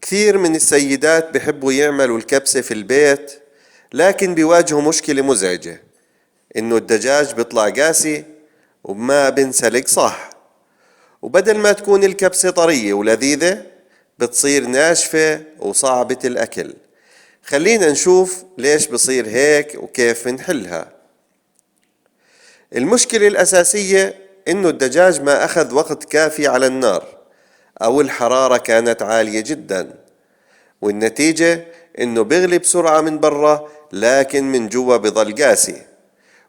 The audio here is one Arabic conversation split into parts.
كثير من السيدات بحبوا يعملوا الكبسة في البيت، لكن بيواجهوا مشكلة مزعجة، إنه الدجاج بيطلع قاسي وما بنسلق صح. وبدل ما تكون الكبسة طرية ولذيذة بتصير ناشفة وصعبة الأكل. خلينا نشوف ليش بصير هيك وكيف نحلها. المشكلة الأساسية إنه الدجاج ما أخذ وقت كافي على النار، أو الحرارة كانت عالية جدا، والنتيجة إنه بيغلي بسرعة من برا لكن من جوا بضل قاسي.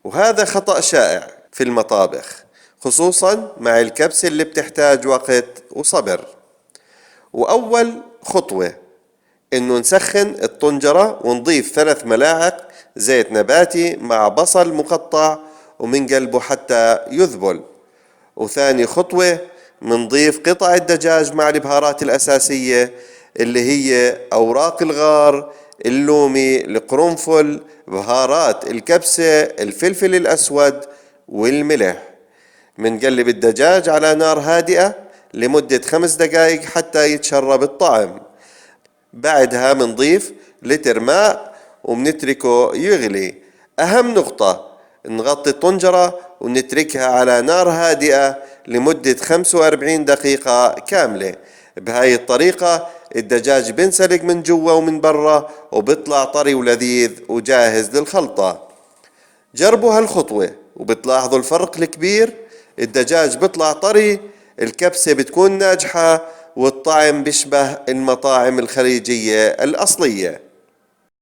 وهذا خطأ شائع في المطابخ، خصوصا مع الكبسة اللي بتحتاج وقت وصبر. وأول خطوة إنه نسخن الطنجرة ونضيف 3 ملاعق زيت نباتي مع بصل مقطع ومن قلبه حتى يذبل. وثاني خطوة منضيف قطع الدجاج مع البهارات الأساسية اللي هي أوراق الغار، اللومي، القرنفل، بهارات الكبسة، الفلفل الأسود والملح. منقلب الدجاج على نار هادئة لمدة 5 دقائق حتى يتشرب الطعم. بعدها منضيف لتر ماء ومنتركه يغلي. أهم نقطة، نغطي الطنجرة ونتركها على نار هادئة لمدة 45 دقيقة كاملة. بهاي الطريقة الدجاج بنسلق من جوا ومن برا وبيطلع طري ولذيذ وجاهز للخلطة. جربوا هالخطوة وبتلاحظوا الفرق الكبير. الدجاج بيطلع طري، الكبسة بتكون ناجحة، والطعم بيشبه المطاعم الخليجية الأصلية.